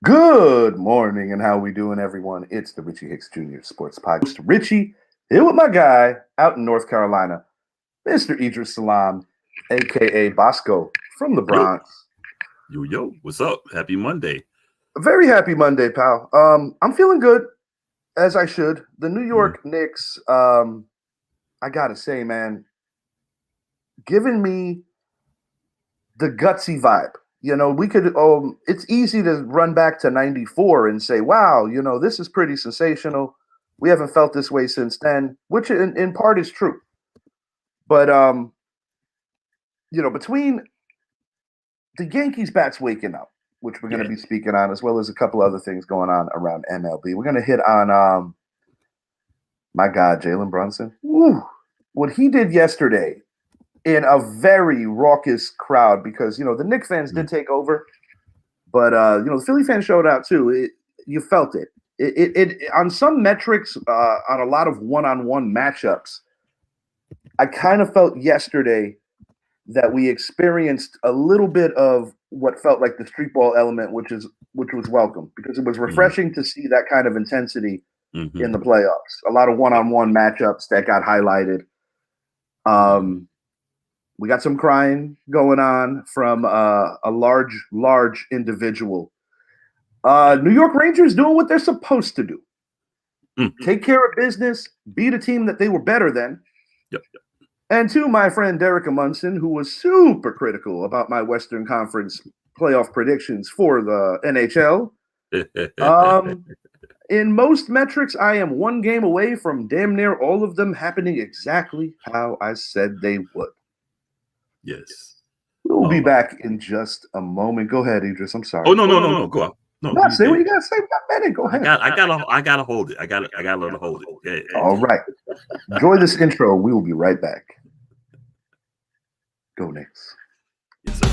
Good morning, and how we doing, everyone? It's the Richie Hicks Jr. Sports Podcast. Richie, here with my guy out in North Carolina, Mr. Idris Salam, a.k.a. Bosco from the Bronx. Yo, what's up? Happy Monday. A very happy Monday, pal. I'm feeling good, as I should. The New York Knicks, I gotta say, man, giving me the gutsy vibe. You know, we could, it's easy to run back to 94 and say, wow, you know, this is pretty sensational. We haven't felt this way since then, which in part is true. But, you know, between the Yankees bats waking up, which we're going to be speaking on, as well as a couple other things going on around MLB, we're going to hit on, my God, Jalen Brunson. Woo, what he did yesterday in a very raucous crowd, because, you know, the Knicks fans did take over, but, you know, the Philly fans showed out too. You felt it. It on some metrics, on a lot of one-on-one matchups, I kind of felt yesterday that we experienced a little bit of what felt like the street ball element, which was welcome, because it was refreshing to see that kind of intensity in the playoffs. A lot of one-on-one matchups that got highlighted. We got some crying going on from a large individual. New York Rangers doing what they're supposed to do. Take care of business, beat a team that they were better than. Yep. And to my friend Derek Amundsen, who was super critical about my Western Conference playoff predictions for the NHL. In most metrics, I am one game away from damn near all of them happening exactly how I said they would. Yes. We'll be back in just a moment. Go ahead, Idris. I'm sorry. Oh, no. Go on. No, say what you got to say. We got a minute. Go ahead. I gotta hold it. I gotta let it hold it. Yeah. All right. Enjoy this intro. We will be right back. Go Knicks. Yes, sir.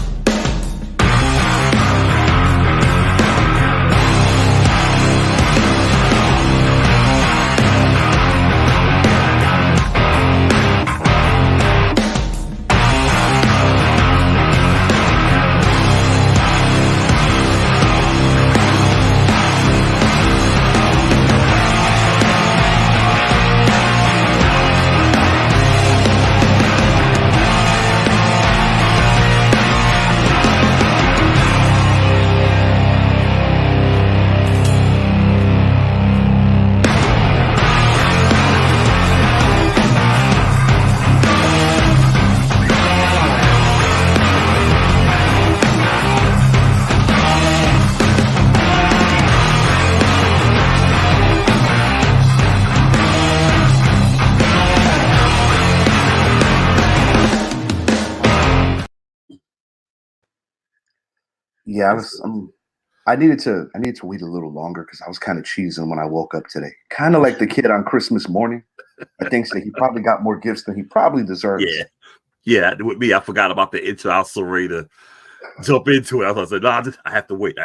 Yeah, I needed to wait a little longer because I was kind of cheesing when I woke up today. Kind of like the kid on Christmas morning. I think that he probably got more gifts than he probably deserves. Yeah. With me, I forgot about the intro. I was so ready to jump into it. I was like, no, I have to wait.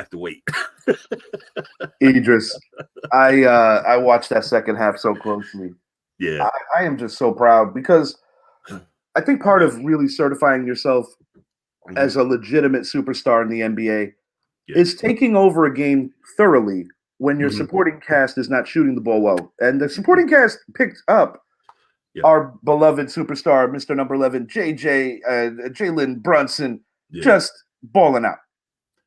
Idris, I watched that second half so closely. Yeah. I am just so proud, because I think part of really certifying yourself as a legitimate superstar in the NBA is taking over a game thoroughly when your supporting cast is not shooting the ball well. And the supporting cast picked up our beloved superstar, Mr. Number 11, Jalen Brunson, just balling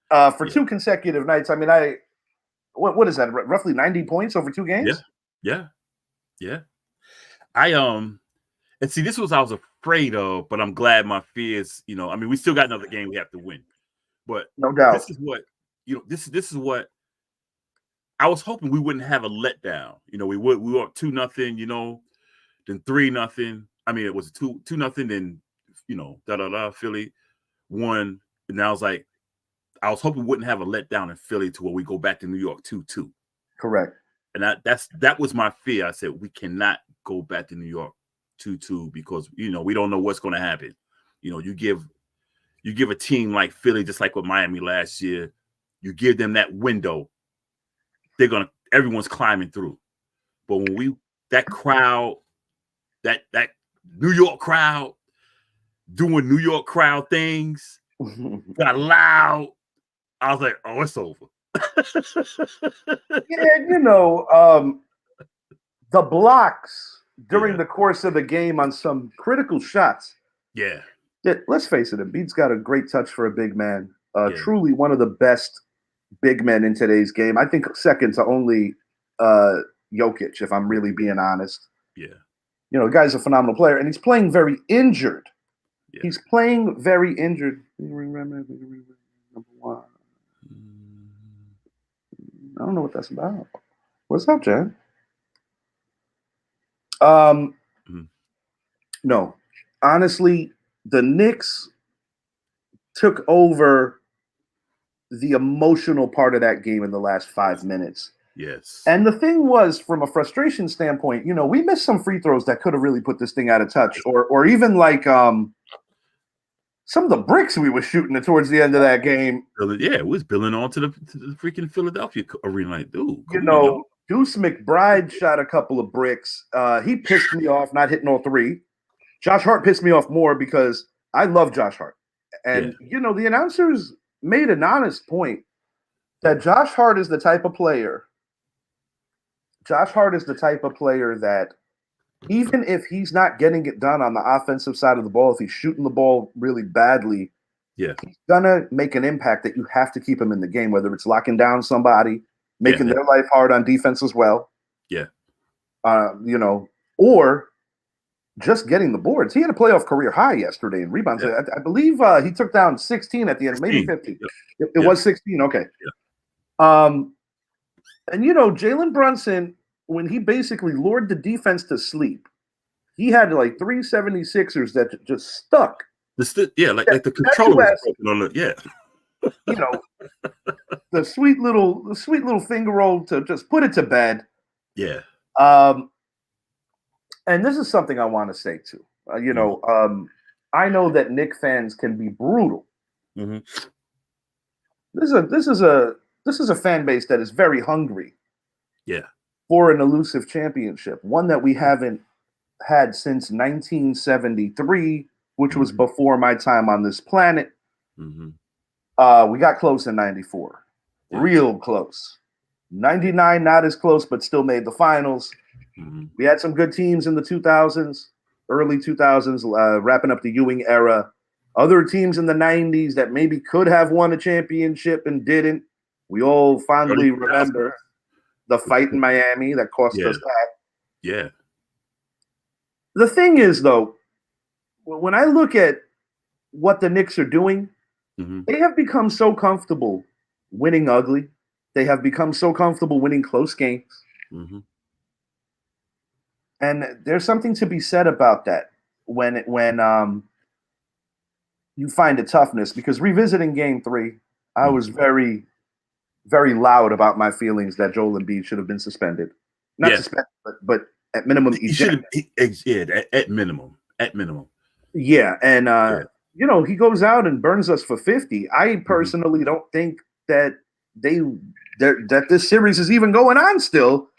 out for 2 consecutive nights. I mean, what is that? Roughly 90 points over 2 games? Yeah. And see, this was I was afraid of, but I'm glad my fears, you know, I mean, we still got another game we have to win. But no doubt. This is what, you know, this is what I was hoping we wouldn't have a letdown. You know, we were up 2-0, you know, then 3-0. I mean, it was 2-0, then, you know, Philly won. And I was like, I was hoping we wouldn't have a letdown in Philly to where we go back to New York 2-2. Correct. And that was my fear. I said, we cannot go back to New York 2-2 because, you know, we don't know what's going to happen. You know, you give a team like Philly, just like with Miami last year, you give them that window, everyone's climbing through. But when that crowd, that New York crowd doing New York crowd things, got loud, I was like, oh, it's over. Yeah, the blocks during the course of the game on some critical shots. Yeah. Let's face it, Embiid's got a great touch for a big man. Yeah. Truly one of the best big men in today's game. I think second to only Jokic, if I'm really being honest. Yeah. The guy's a phenomenal player, and he's playing very injured. Yeah. He's playing very injured. Number one. I don't know what that's about. What's up, Jen? No. Honestly, the Knicks took over the emotional part of that game in the last 5 minutes. Yes. And the thing was, from a frustration standpoint, we missed some free throws that could have really put this thing out of touch, or even like some of the bricks we were shooting towards the end of that game. Yeah, it was billing on to the freaking Philadelphia arena. Like, dude, Deuce McBride shot a couple of bricks. He pissed me off not hitting all three. Josh Hart pissed me off more because I love Josh Hart. And, the announcers made an honest point that Josh Hart is the type of player that even if he's not getting it done on the offensive side of the ball, if he's shooting the ball really badly, he's going to make an impact that you have to keep him in the game, whether it's locking down somebody, making their life hard on defense as well. Yeah. Or just getting the boards. He had a playoff career high yesterday in rebounds. Yeah. I believe he took down 16 at the end, maybe 15. Yep. It was 16. Okay. Yeah. And Jalen Brunson, when he basically lured the defense to sleep, he had like 3 76ers that just stuck. Like the controller was broken on the the sweet little finger roll to just put it to bed. Yeah. And this is something I want to say too. I know that Knicks fans can be brutal. Mm-hmm. This is a fan base that is very hungry. Yeah. For an elusive championship, one that we haven't had since 1973, which was before my time on this planet. Mm-hmm. We got close in 94, real close. 99, not as close, but still made the finals. Mm-hmm. We had some good teams in the 2000s, early 2000s, wrapping up the Ewing era. Other teams in the 90s that maybe could have won a championship and didn't. We all fondly remember the fight in Miami that cost us that. Yeah. The thing is, though, when I look at what the Knicks are doing, they have become so comfortable winning ugly. They have become so comfortable winning close games. Mm-hmm. And there's something to be said about that when you find a toughness. Because revisiting Game 3, I was very, very loud about my feelings that Joel Embiid should have been suspended. Not suspended, but at minimum, he should have. At minimum. Yeah, and he goes out and burns us for 50. I personally don't think that that this series is even going on still.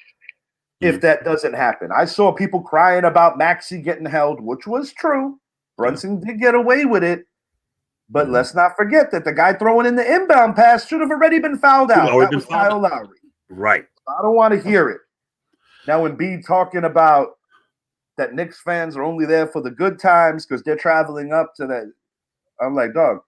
If that doesn't happen, I saw people crying about Maxey getting held, which was true. Brunson did get away with it, but let's not forget that the guy throwing in the inbound pass should have already been fouled out. That was Kyle Lowry. Right. I don't want to hear it. Now, Embiid talking about that Knicks fans are only there for the good times because they're traveling up to that. I'm like, dog,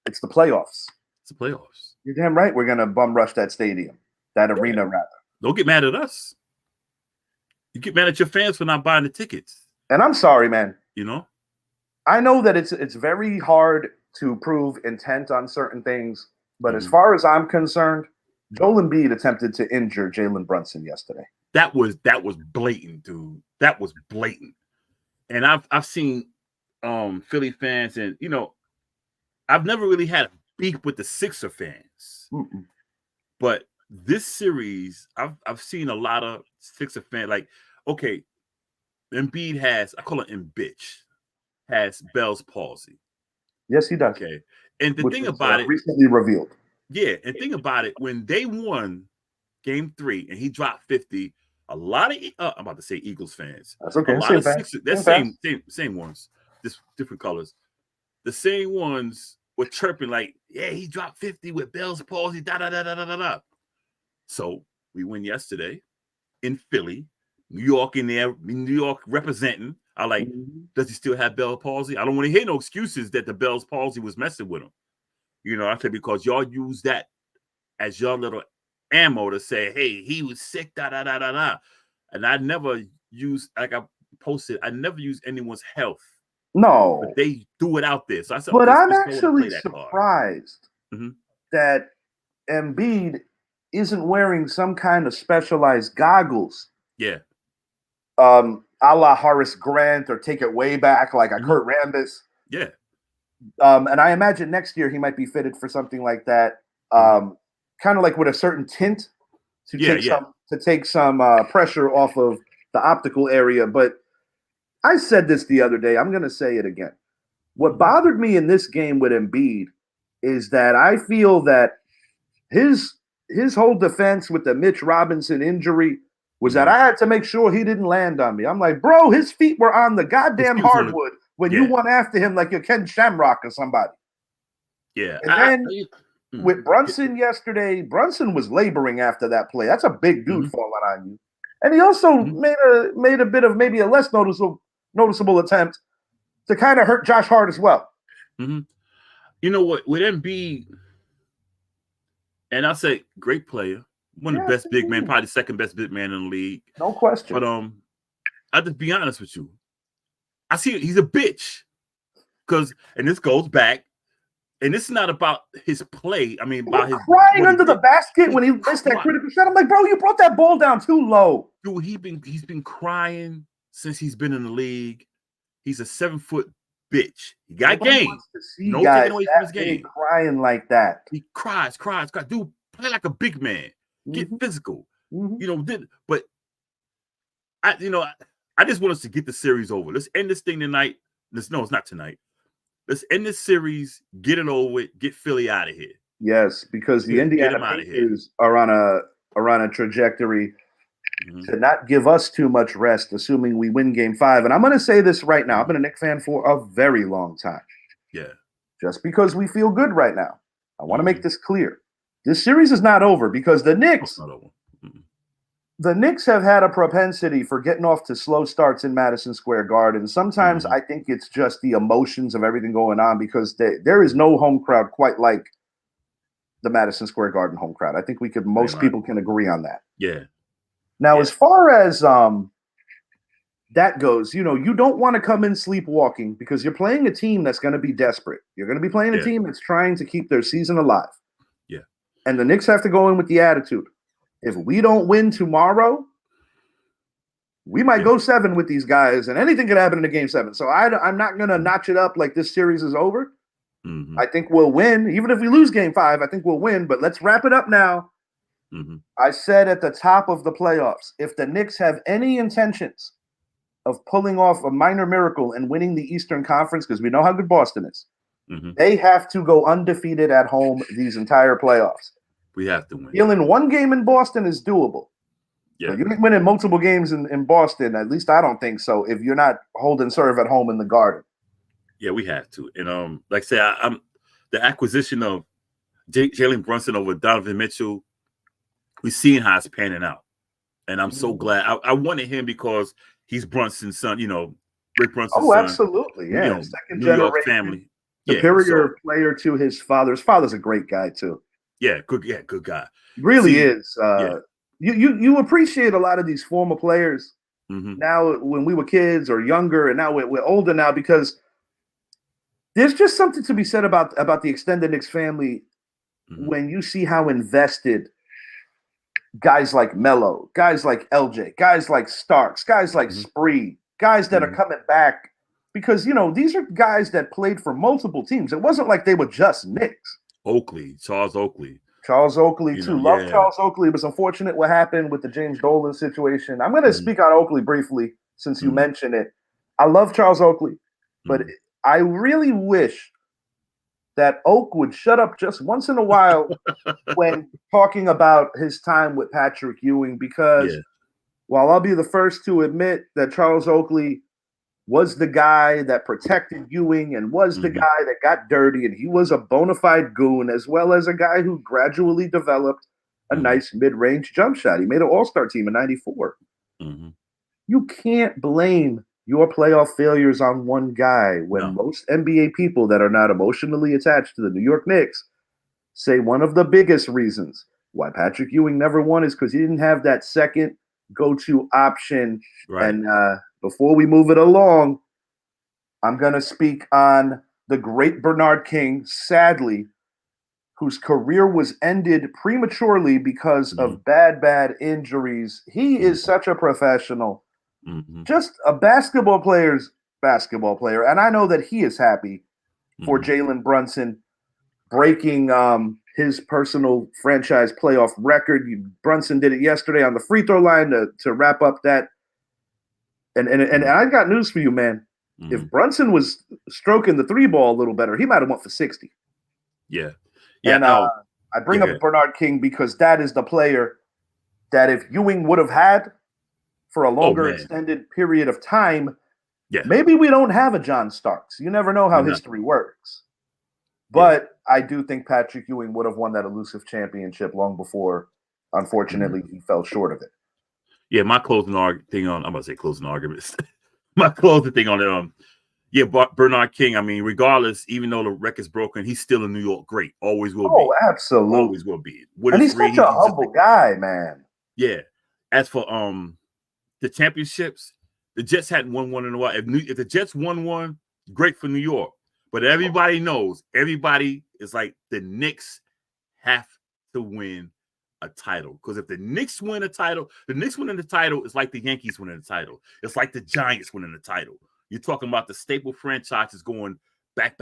it's the playoffs. It's the playoffs. You're damn right we're going to bum rush that stadium, that arena, rather. Don't get mad at us. You get mad at your fans for not buying the tickets. And I'm sorry, man. I know that it's very hard to prove intent on certain things, but as far as I'm concerned, Joel Embiid attempted to injure Jalen Brunson yesterday. That was blatant, dude. That was blatant. And I've seen Philly fans, and I've never really had a beef with the Sixer fans, but this series, I've seen a lot of Sixer fans. Like, okay, Embiid has, I call it Embitch, has Bell's palsy. Yes, he does. Okay, and the thing about it, recently revealed. Yeah, and think about it. When they won Game 3 and he dropped 50, a lot of I'm about to say Eagles fans. That's okay. A lot of Sixers, they're same ones, just different colors. The same ones were chirping like, yeah, he dropped 50 with Bell's palsy, da da da da da da da. So we win yesterday in Philly, New York in there, New York representing. I like, does he still have Bell's palsy? I don't want to hear no excuses that the Bell's palsy was messing with him. You know, I said, because y'all use that as your little ammo to say, hey, he was sick, da da da da da. And I never use, like I posted, I never use anyone's health. No. But they threw it out there. So I said, but okay, I'm actually surprised that Embiid isn't wearing some kind of specialized goggles. Yeah. A la Horace Grant, or take it way back like a Kurt Rambis. Yeah. And I imagine next year he might be fitted for something like that. Kind of like with a certain tint to take some pressure off of the optical area. But I said this the other day. I'm going to say it again. What bothered me in this game with Embiid is that I feel that his whole defense with the Mitch Robinson injury was that I had to make sure he didn't land on me. I'm like, bro, his feet were on the goddamn hardwood when you went after him like you're Ken Shamrock or somebody. Yeah. And then with Brunson yesterday, Brunson was laboring after that play. That's a big dude falling on you. And he also made a bit of maybe a less noticeable attempt to kind of hurt Josh Hart as well. You know what? With Embiid, and I'll say great player, one of the best big men, probably the second best big man in the league. No question. But I'll just be honest with you. I see he's a bitch. And this goes back, and this is not about his play. I mean, about his crying under the basket when he missed that critical shot. I'm like, bro, you brought that ball down too low. Dude, he's been crying since he's been in the league. He's a 7-foot bitch. He got game. No taking away from his game. Crying like that. He cries. Dude, play like a big man. Get physical. You know, but I just want us to get the series over. Let's end this thing tonight. No, it's not tonight. Let's end this series, get it over with, get Philly out of here. Yes, because the Indiana Pacers are on a trajectory to not give us too much rest, assuming we win Game 5. And I'm going to say this right now. I've been a Knicks fan for a very long time. Yeah. Just because we feel good right now. I want to make this clear. This series is not over because the Knicks have had a propensity for getting off to slow starts in Madison Square Garden. Sometimes I think it's just the emotions of everything going on because there is no home crowd quite like the Madison Square Garden home crowd. I think most people can agree on that. Yeah. Now, as far as that goes, you don't want to come in sleepwalking because you're playing a team that's going to be desperate. You're going to be playing a team that's trying to keep their season alive. Yeah. And the Knicks have to go in with the attitude. If we don't win tomorrow, we might go 7 with these guys, and anything could happen in a Game 7. So I'm not going to notch it up like this series is over. I think we'll win. Even if we lose Game 5, I think we'll win. But let's wrap it up now. I said at the top of the playoffs, if the Knicks have any intentions of pulling off a minor miracle and winning the Eastern Conference, because we know how good Boston is, they have to go undefeated at home these entire playoffs. We have to win. Stealing one game in Boston is doable. Yeah. But you ain't winning multiple games in Boston. At least I don't think so. If you're not holding serve at home in the Garden. Yeah, we have to. And like I say, I'm the acquisition of Jalen Brunson over Donovan Mitchell. We're seeing how it's panning out, and I'm so glad. I wanted him because he's Brunson's son. Rick Brunson's son. Oh, absolutely. Yeah, second New generation York family. Superior player to his father. His father's a great guy too. Yeah, good guy. Really is. You appreciate a lot of these former players now when we were kids or younger, and now we're older now because there's just something to be said about the extended Knicks family when you see how invested guys like Melo, guys like LJ, guys like Starks, guys like Spree, guys that are coming back because these are guys that played for multiple teams. It wasn't like they were just Knicks. Charles Oakley too. Love Charles Oakley. It was unfortunate what happened with the James Dolan situation. I'm going to speak on Oakley briefly since you mentioned it. I love Charles Oakley, but I really wish that Oak would shut up just once in a while when talking about his time with Patrick Ewing because while I'll be the first to admit that Charles Oakley was the guy that protected Ewing and was the Mm-hmm. guy that got dirty, and he was a bona fide goon, as well as a guy who gradually developed a Mm-hmm. nice mid-range jump shot. He made an all-star team in 94. Mm-hmm. You can't blame your playoff failures on one guy when No. most NBA people that are not emotionally attached to the New York Knicks say one of the biggest reasons why Patrick Ewing never won is because he didn't have that second go-to option. Right. And before we move it along, I'm going to speak on the great Bernard King, sadly, whose career was ended prematurely because of bad injuries. He is such a professional, just a basketball player's basketball player. And I know that he is happy for Jalen Brunson breaking his personal franchise playoff record. Brunson did it yesterday on the free throw line to wrap up that. And I got news for you, man. If Brunson was stroking the three ball a little better, he might have went for 60. Yeah. And I bring up Bernard King because that is the player that if Ewing would have had for a longer extended period of time, maybe we don't have a John Starks. You never know how history works. But I do think Patrick Ewing would have won that elusive championship long before, unfortunately, he fell short of it. Yeah, my closing thing on, I'm going to say closing arguments. My closing thing on it, Bernard King, I mean, regardless, even though the record's broken, he's still a New York great. Always will be. Oh, absolutely. Always will be. And he's such a humble guy, man. Yeah. As for the championships, the Jets hadn't won one in a while. If the Jets won one, great for New York. But everybody knows, everybody is like, the Knicks have to win a title. Because if the Knicks win a title, the Knicks winning the title is like the Yankees winning the title. It's like the Giants winning the title. You're talking about the staple franchises going back,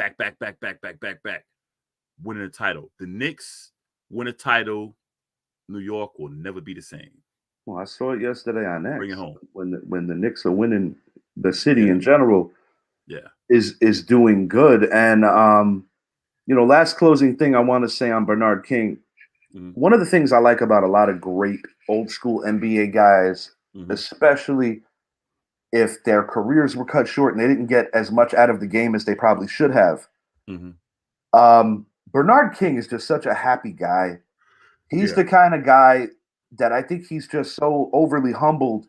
winning the title. The Knicks win a title, New York will never be the same. Well, I saw it yesterday on X. Bring it home. When the Knicks are winning, the city in general is doing good. And last closing thing I want to say on Bernard King. One of the things I like about a lot of great old school NBA guys, especially if their careers were cut short and they didn't get as much out of the game as they probably should have. Bernard King is just such a happy guy. He's the kind of guy that I think he's just so overly humbled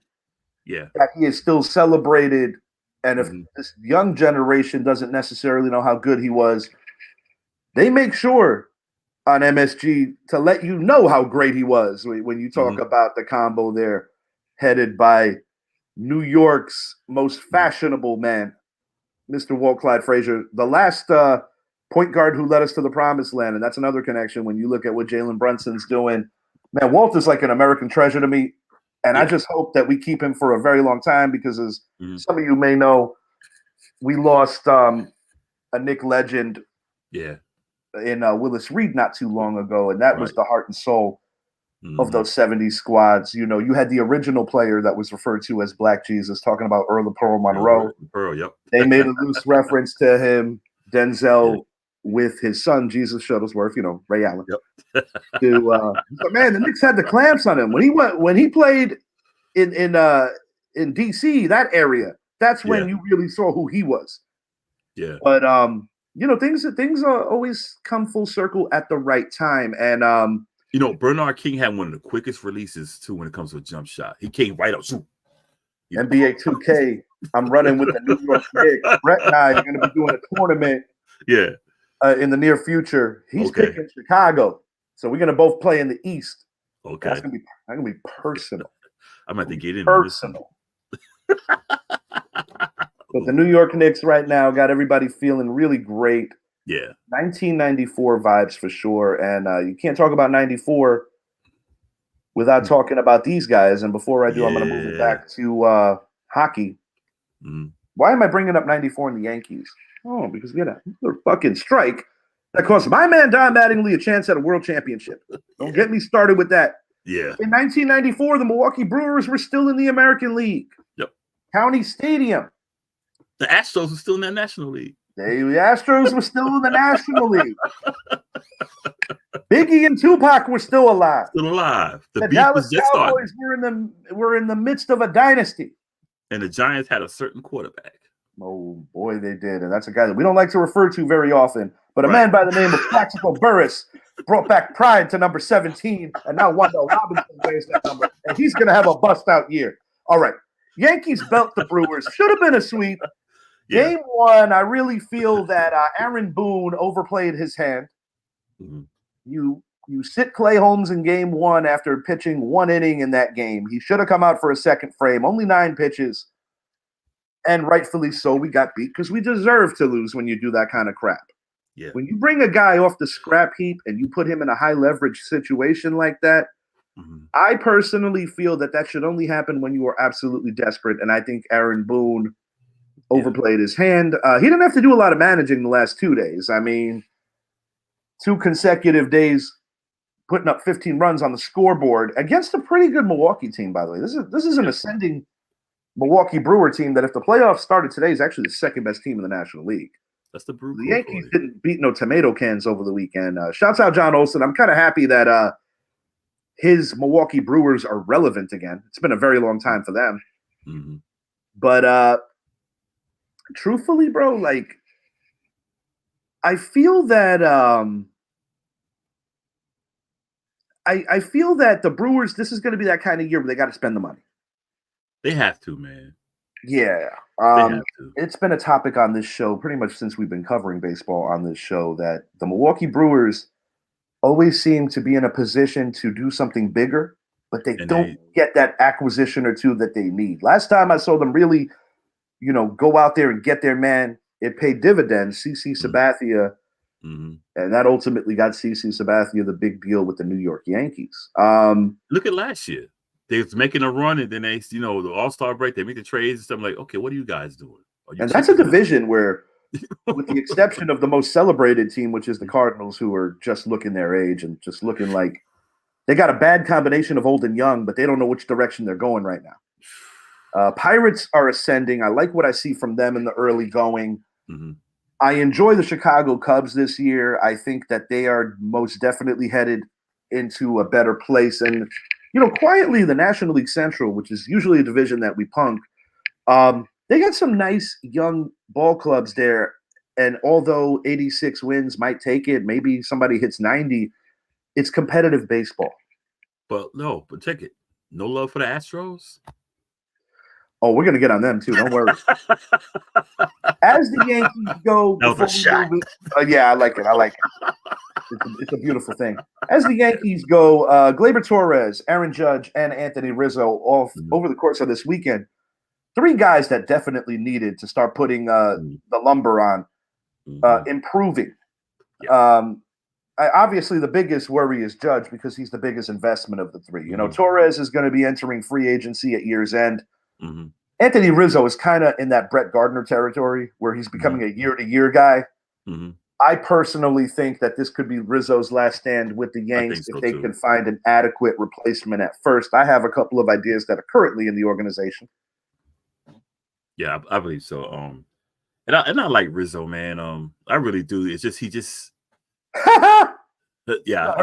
that he is still celebrated. And if this young generation doesn't necessarily know how good he was, they make sure on MSG to let you know how great he was when you talk about the combo there headed by New York's most fashionable man, Mr. Walt Clyde Frazier, the last point guard who led us to the promised land. And that's another connection when you look at what Jalen Brunson's doing. Man, Walt is like an American treasure to me. And I just hope that we keep him for a very long time because as some of you may know, we lost a Knick legend in Willis Reed not too long ago. And that was the heart and soul of those 70s squads. You know, you had the original player that was referred to as Black Jesus, talking about Earl of Pearl Monroe. They made a loose reference to him, Denzel, with his son, Jesus Shuttlesworth, Ray Allen. But man, the Knicks had the clamps on him. When he played in DC, that area, that's when you really saw who he was. Yeah. But things are always come full circle at the right time. And Bernard King had one of the quickest releases too when it comes to a jump shot. He came right up. NBA 2K. I'm running with the New York Knicks. Brett and I are going to be doing a tournament. In the near future. He's picking Chicago, so we're going to both play in the East. Okay, that's going to be personal. I'm going to get in personal. But the New York Knicks right now got everybody feeling really great. 1994 vibes for sure. And you can't talk about 94 without talking about these guys. And before I do, I'm going to move it back to hockey. Why am I bringing up 94 in the Yankees? Oh, because we had a fucking strike that cost my man Don Mattingly a chance at a world championship. Don't get me started with that. In 1994, the Milwaukee Brewers were still in the American League. County Stadium. The Astros were still in that National League. The Astros were still in the National League. Biggie and Tupac were still alive. The Dallas Cowboys were in the midst of a dynasty. And the Giants had a certain quarterback. Oh boy, they did, and that's a guy that we don't like to refer to very often. But a Right. man by the name of Plaxico Burress brought back pride to number 17, and now Wendell Robinson wears that number, and he's going to have a bust-out year. All right, Yankees belt the Brewers. Should have been a sweep. Yeah. Game one, I really feel that Aaron Boone overplayed his hand. Mhm. You sit Clay Holmes in game one after pitching one inning in that game. He should have come out for a second frame, only 9 pitches. And rightfully so, we got beat because we deserve to lose when you do that kind of crap. Yeah. When you bring a guy off the scrap heap and you put him in a high leverage situation like that, I personally feel that that should only happen when you are absolutely desperate. And I think Aaron Boone overplayed his hand. He didn't have to do a lot of managing the last 2 days. I mean, 2 consecutive days putting up 15 runs on the scoreboard against a pretty good Milwaukee team, by the way. This is an ascending Milwaukee Brewer team that if the playoffs started today is actually the second best team in the National League. That's the Brew. The Yankees didn't beat no tomato cans over the weekend. Shouts out John Olsen. I'm kind of happy that his Milwaukee Brewers are relevant again. It's been a very long time for them. Mm-hmm. But truthfully, bro, like I feel that I feel that the Brewers, this is going to be that kind of year where they got to spend the money. They have to, man. Yeah. They have to. It's been a topic on this show pretty much since we've been covering baseball on this show that the Milwaukee Brewers always seem to be in a position to do something bigger, but they don't get that acquisition or two that they need. Last time I saw them really, go out there and get their man, it paid dividends. CC Sabathia, and that ultimately got CC Sabathia the big deal with the New York Yankees. Look at last year. They was making a run, and then they, the All-Star break, they make the trades and stuff. I'm like, okay, what are you guys doing? And that's a division where, with the exception of the most celebrated team, which is the Cardinals, who are just looking their age and just looking like they got a bad combination of old and young, but they don't know which direction they're going right now. Pirates are ascending. I like what I see from them in the early going. I enjoy the Chicago Cubs this year. I think that they are most definitely headed into a better place. And, quietly the National League Central, which is usually a division that we punk, they got some nice young ball clubs there. And although 86 wins might take it, maybe somebody hits 90, it's competitive baseball. But check it. No love for the Astros? Oh, we're going to get on them too. Don't worry. As the Yankees go, that was a shot. Yeah, I like it. It's a beautiful thing. As the Yankees go, Gleyber Torres, Aaron Judge, and Anthony Rizzo over the course of this weekend, 3 guys that definitely needed to start putting the lumber on, improving. Yeah. Obviously, the biggest worry is Judge because he's the biggest investment of the 3. Torres is going to be entering free agency at year's end. Anthony Rizzo is kind of in that Brett Gardner territory where he's becoming a year-to-year guy. I personally think that this could be Rizzo's last stand with the Yanks if they can find an adequate replacement at first. I have a couple of ideas that are currently in the organization. Yeah, I believe so. And I like Rizzo, man. I really do. It's just he just yeah.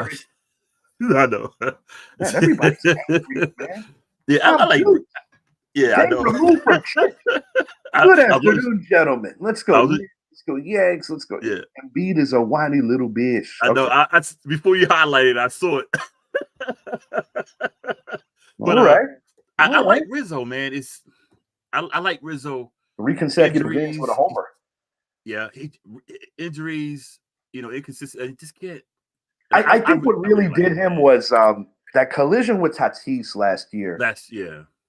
I know. Man, everybody's angry, man. Yeah, I like. Yeah, I know. Good afternoon, gentlemen. Let's go. Let's go, Yanks. Let's go. Yeah. Embiid is a whiny little bitch. I know. I before you highlighted, I saw it. But all right. I like Rizzo, man. I like Rizzo. 3 consecutive games with a homer. Yeah, injuries. Inconsistent. I just can't. I think what really did him was that collision with Tatis last year.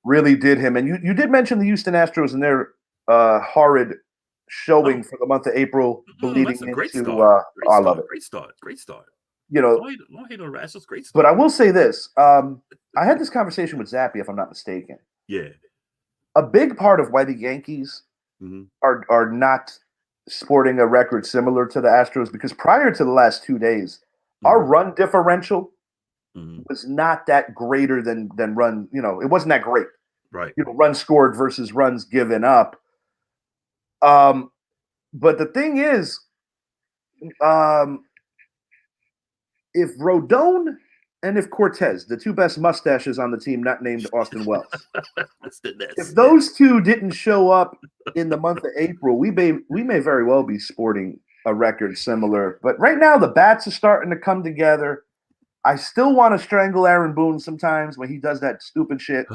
Really did him. And you did mention the Houston Astros and their horrid showing for the month of April, bleeding into. I love it. Great start. Don't hate on Astros. Great start. But I will say this: I had this conversation with Zappy, if I'm not mistaken. Yeah. A big part of why the Yankees are not sporting a record similar to the Astros because prior to the last 2 days, our run differential was not that greater than run. It wasn't that great. Right. Runs scored versus runs given up. But the thing is, if Rodon and if Cortez, the two best mustaches on the team, not named Austin Wells. If That's those two didn't show up in the month of April, we may very well be sporting a record similar. But right now, the bats are starting to come together. I still want to strangle Aaron Boone sometimes when he does that stupid shit.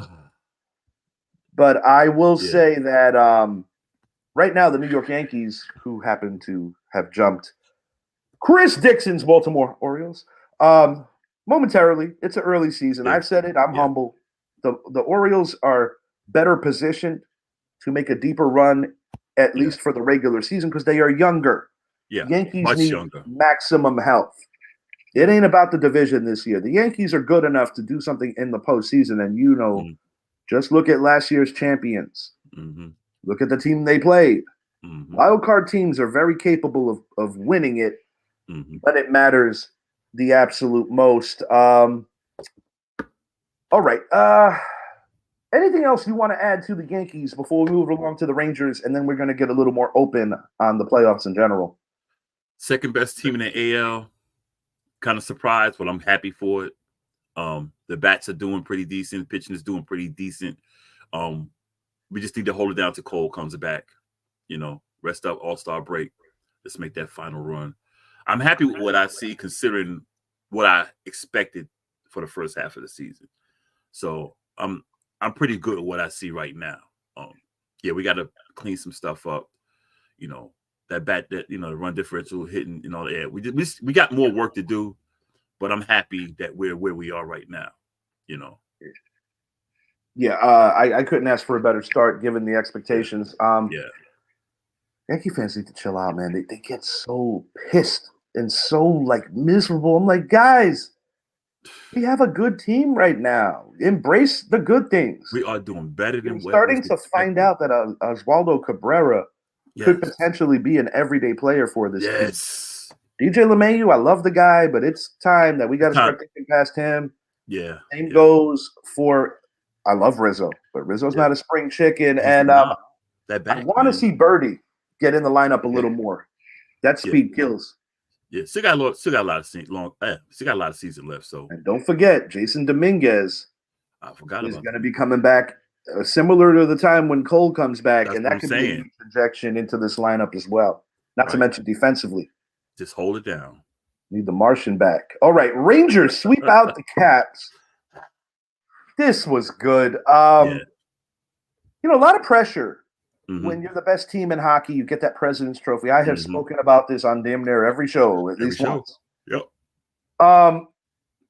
But I will say that right now, the New York Yankees, who happen to have jumped Chris Dixon's Baltimore Orioles, momentarily, it's an early season. I've said it. I'm humble. The Orioles are better positioned to make a deeper run, at least for the regular season, because they are younger. Yankees need maximum health. It ain't about the division this year. The Yankees are good enough to do something in the postseason, and just look at last year's champions. Look at the team they played. Wild card teams are very capable of winning it when it matters the absolute most. All right. Anything else you want to add to the Yankees before we move along to the Rangers, and then we're going to get a little more open on the playoffs in general? Second best team in the AL. Kind of surprised, but I'm happy for it. The bats are doing pretty decent. Pitching is doing pretty decent. We just need to hold it down till Cole comes back. Rest up, All-Star break. Let's make that final run. I'm happy with what I see, considering what I expected for the first half of the season. So I'm pretty good at what I see right now. We got to clean some stuff up. That bat, that the run differential hitting and all that. We got more work to do, but I'm happy that we're where we are right now. I couldn't ask for a better start given the expectations. Yankee fans need to chill out, man. They get so pissed and so miserable. I'm like, guys, we have a good team right now. Embrace the good things. We are doing better than what starting to find out that Oswaldo Cabrera could potentially be an everyday player for this team. DJ LeMahieu, I love the guy, but it's time that we got to start thinking past him. Same goes for I love Rizzo, but Rizzo's not a spring chicken. And I want to see Birdie get in the lineup a little more. That speed kills. Still got a lot of season left. So, and don't forget, Jason Dominguez. I forgot is going to be coming back similar to the time when Cole comes back, and that could be an injection into this lineup as well. Not to mention defensively. Just hold it down. Need the Martian back. All right, Rangers sweep out the Caps. This was good. A lot of pressure when you're the best team in hockey. You get that President's Trophy. I have spoken about this on damn near every show, at least once.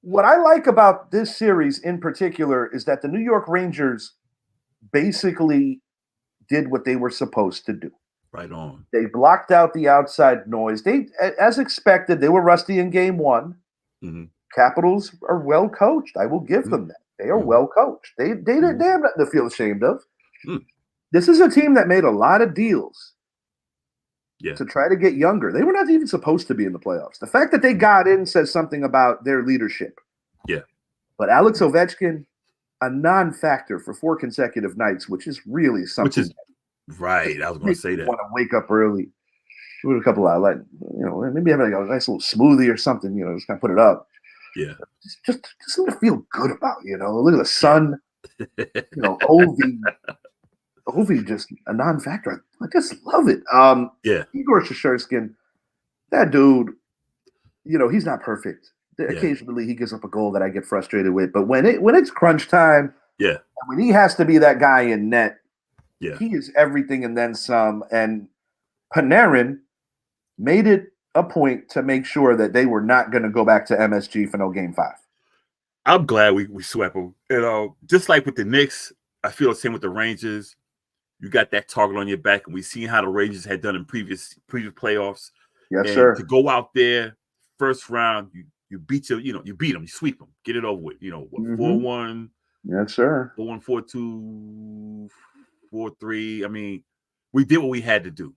What I like about this series in particular is that the New York Rangers basically did what they were supposed to do. Right on. They blocked out the outside noise. They, as expected, they were rusty in game one. Capitals are well coached. I will give them that. They are well coached. They didn't have nothing to feel ashamed of. This is a team that made a lot of deals to try to get younger. They were not even supposed to be in the playoffs. The fact that they got in says something about their leadership. But Alex Ovechkin, a non-factor for 4 consecutive nights, which is really something. Right. I was going to say that. Want to wake up early, do a couple of maybe have a nice little smoothie or something. Just kind of put it up. Just something to feel good about. Look at the sun. Ovi just a non-factor. I just love it. Igor Shesterkin, that dude. He's not perfect. Occasionally he gives up a goal that I get frustrated with. But when it's crunch time, and when he has to be that guy in net. He is everything and then some. And Panarin made it a point to make sure that they were not going to go back to MSG for no Game 5. I'm glad we swept them. Just like with the Knicks, I feel the same with the Rangers. You got that target on your back, and we seen how the Rangers had done in previous playoffs. Yes, sir. To go out there, first round, you beat you beat them, you sweep them, get it over with. 4-1. Yes, sir. 4-1, 4-2. 4-3. I mean, we did what we had to do.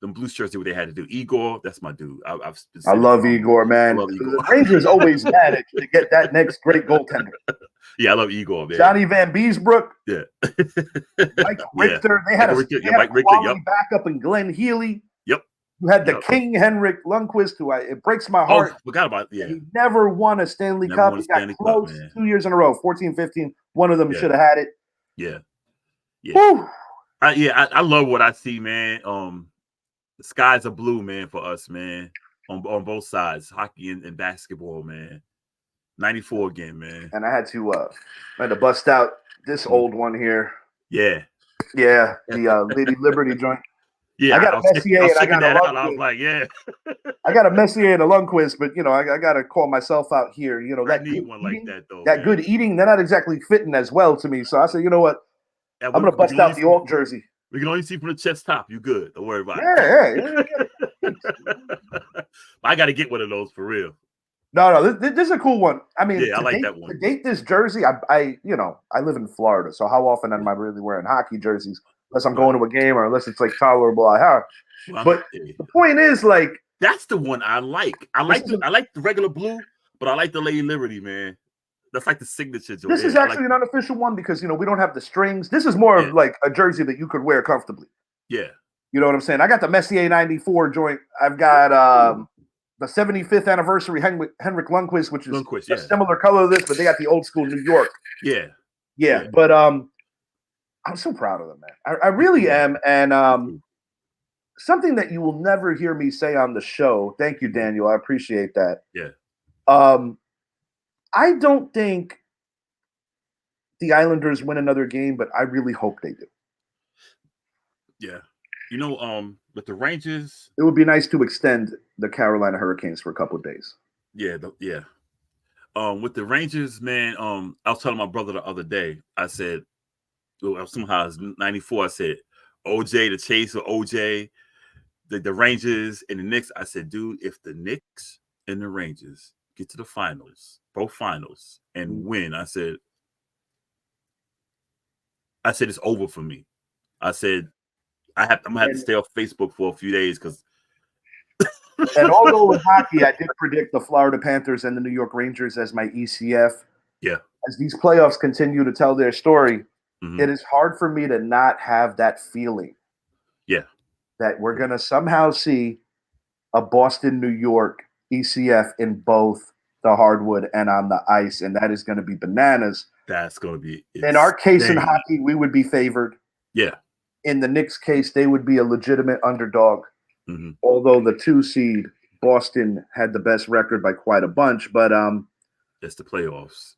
Them blue shirts did what they had to do. Igor, that's my dude. I love Igor, man. The Rangers always manage to get that next great goaltender. I love Igor, man. Johnny Van Beesbrook. Mike Richter. They had a quality backup in Glenn Healy. You had the Yep. King Henrik Lundqvist, who it breaks my Oh, heart. forgot about He never won a Stanley Never Cup. won a He got Stanley Cup, close man. 2 years in a row, 14, 15. One of them Yeah. should have had it. Yeah. Whew. I love what I see, man. The skies are blue, man, for us, man. On both sides, hockey and basketball, man. 94 again, man. And I had to bust out this old one here. Yeah. Yeah, the Lady Liberty joint. Yeah, I got a Messier and I got a Lundqvist. I was like, yeah. I got a Messier and a Lundqvist, but I got to call myself out here. I need one like that though. That good eating, they're not exactly fitting as well to me. So I said, you know what? I'm gonna bust out the alt jersey. We can only see from the chest top. You good? Don't worry about it. Yeah. I got to get one of those for real. No, this is a cool one. I mean, I like that one. To date this jersey, I live in Florida, so how often am I really wearing hockey jerseys? Unless I'm going to a game or unless it's like tolerable. But the point is, like, that's the one I like. I like the regular blue, but I like the Lady Liberty, man. That's like the signature. This is actually an unofficial one because we don't have the strings. This is more of like a jersey that you could wear comfortably. Yeah. You know what I'm saying? I got the Messier 94 joint. I've got the 75th anniversary Henrik Lundqvist, which is a similar color to this, but they got the old school New York. Yeah. But I'm so proud of them, man. I really am. And something that you will never hear me say on the show. Thank you, Daniel. I appreciate that. Yeah. I don't think the Islanders win another game, but I really hope they do. Yeah. With the Rangers, it would be nice to extend the Carolina Hurricanes for a couple of days. Yeah. With the Rangers, man, I was telling my brother the other day, I said, somehow it's 94, I said, OJ, the chase of OJ, the Rangers and the Knicks. I said, dude, if the Knicks and the Rangers get to the finals, both finals, and win, I said it's over for me. I said, I'm gonna have to stay off Facebook for a few days because. And although in hockey, I did predict the Florida Panthers and the New York Rangers as my ECF. Yeah. As these playoffs continue to tell their story, it is hard for me to not have that feeling. Yeah. That we're gonna somehow see a Boston, New York ECF in both the hardwood and on the ice, and that is going to be bananas. That's going to be insane. In our case in hockey, we would be favored. Yeah. In the Knicks' case, they would be a legitimate underdog. Although the 2 seed Boston had the best record by quite a bunch, but it's the playoffs.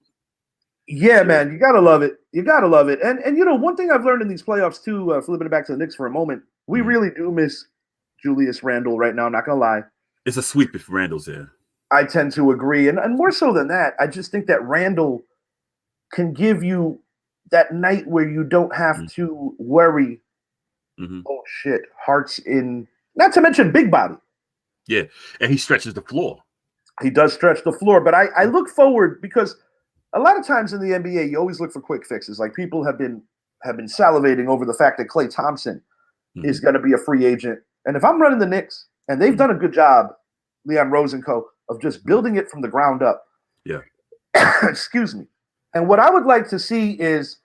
Yeah, man, you gotta love it. You gotta love it. And one thing I've learned in these playoffs too, flipping it back to the Knicks for a moment, we really do miss Julius Randle right now. Not gonna lie, it's a sweep if Randle's there. I tend to agree, and more so than that, I just think that Randle can give you that night where you don't have to worry. Oh shit, Hart's in. Not to mention big body. Yeah, and he stretches the floor. He does stretch the floor, but I look forward because a lot of times in the NBA, you always look for quick fixes. Like people have been salivating over the fact that Klay Thompson is going to be a free agent. And if I'm running the Knicks, and they've done a good job, Leon Rose and co, of just building it from the ground up. Yeah. Excuse me. And what I would like to see is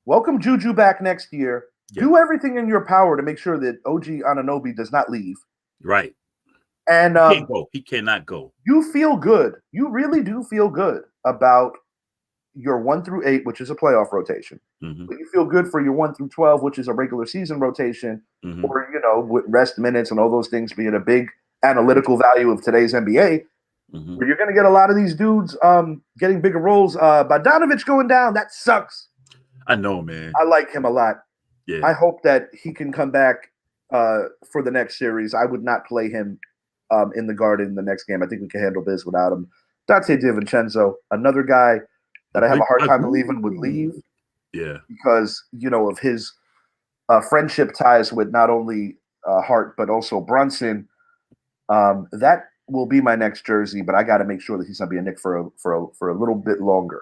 welcome Juju back next year. Yeah. Do everything in your power to make sure that OG Anunoby does not leave. Right. And he can't go. He cannot go. You feel good. You really do feel good about your 1 through 8, which is a playoff rotation. But you feel good for your 1 through 12, which is a regular season rotation, or with rest minutes and all those things being a big analytical value of today's NBA. Where you're going to get a lot of these dudes getting bigger roles. Bogdanovich going down, that sucks. I know, man. I like him a lot. Yeah. I hope that he can come back for the next series. I would not play him in the Garden in the next game. I think we can handle biz without him. Dante DiVincenzo, another guy that I have a hard time believing would leave. Yeah. Because, of his friendship ties with not only Hart, but also Brunson. That will be my next jersey, but I got to make sure that he's going to be a Knick for a little bit longer.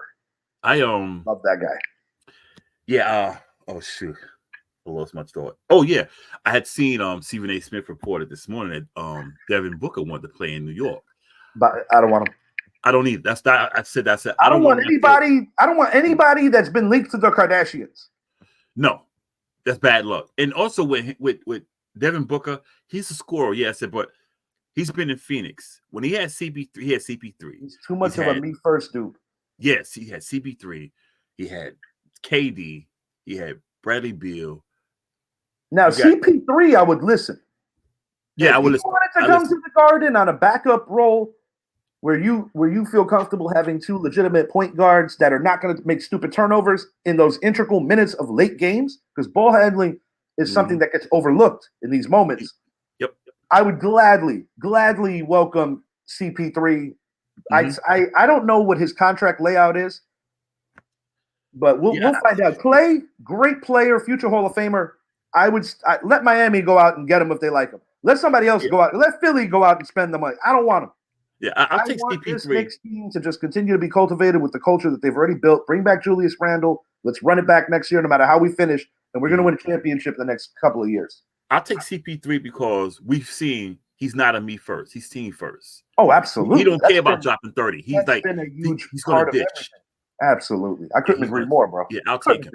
I love that guy. Yeah. Oh, shoot. I lost my thought. Oh yeah, I had seen Stephen A. Smith reported this morning that Devin Booker wanted to play in New York. But I don't want him. I don't need. That's that. I said that's it. I don't want anybody. I don't want anybody that's been linked to the Kardashians. No, that's bad luck. And also with Devin Booker, he's a scorer, yeah, I said, but he's been in Phoenix. When he had CP3, he had CP3. He's too much of a me first dude. Yes, he had CP3. He had KD. He had Bradley Beal. Now, CP3, I would listen. Yeah, I would listen. Wanted to come to the Garden on a backup role where you feel comfortable having two legitimate point guards that are not going to make stupid turnovers in those integral minutes of late games, because ball handling is something that gets overlooked in these moments. Yep. I would gladly welcome CP3. I don't know what his contract layout is, but we'll find out. Clay, great player, future Hall of Famer. I let Miami go out and get him if they like him. Let somebody else go out. Let Philly go out and spend the money. I don't want him. Yeah, I'll take want CP3. This Knicks team to just continue to be cultivated with the culture that they've already built. Bring back Julius Randle. Let's run it back next year, no matter how we finish, and we're going to win a championship in the next couple of years. I'll take CP3 because we've seen he's not a me first. He's team first. Oh, absolutely. He don't care about dropping 30. He's like been a huge he's going to ditch. Absolutely. I couldn't agree more, bro. Yeah, I'll take him.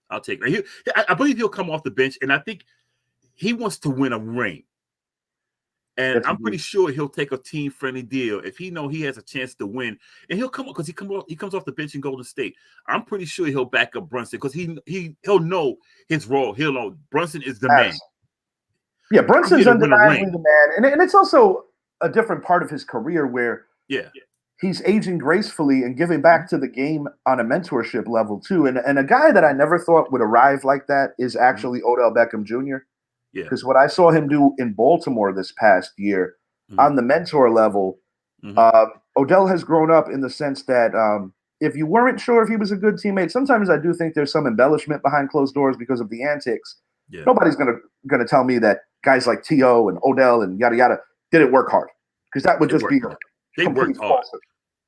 I'll take him. I believe he'll come off the bench, and I think he wants to win a ring. And I'm pretty sure he'll take a team-friendly deal if he know he has a chance to win. And he'll come up because he comes off the bench in Golden State. I'm pretty sure he'll back up Brunson because he'll know his role. He'll know Brunson is the man. Yeah, Brunson's undeniably the man. And it's also a different part of his career where he's aging gracefully and giving back to the game on a mentorship level too. And a guy that I never thought would arrive like that is actually Odell Beckham Jr. Yeah, because what I saw him do in Baltimore this past year on the mentor level, Odell has grown up in the sense that if you weren't sure if he was a good teammate, sometimes I do think there's some embellishment behind closed doors because of the antics. Yeah. Nobody's gonna tell me that guys like T.O. and Odell and yada yada didn't work hard, because that would just be they worked hard.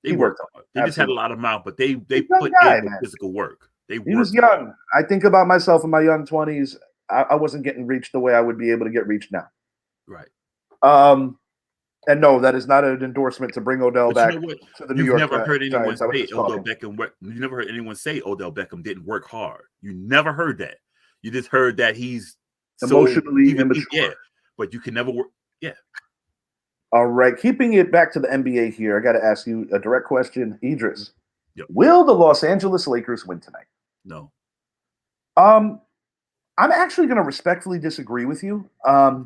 They worked hard. They just had a lot of mouth, but they put in physical work. He was young. I think about myself in my young 20s. I wasn't getting reached the way I would be able to get reached now. Right. And no, that is not an endorsement to bring Odell back to the New York. You've never heard anyone say Odell Beckham. You never heard anyone say Odell Beckham didn't work hard. You never heard that. You just heard that he's emotionally immature. Yeah, but you can never work. Yeah. All right, keeping it back to the NBA here, I got to ask you a direct question, Idris. Will the Los Angeles Lakers win tonight? No. I'm actually going to respectfully disagree with you. I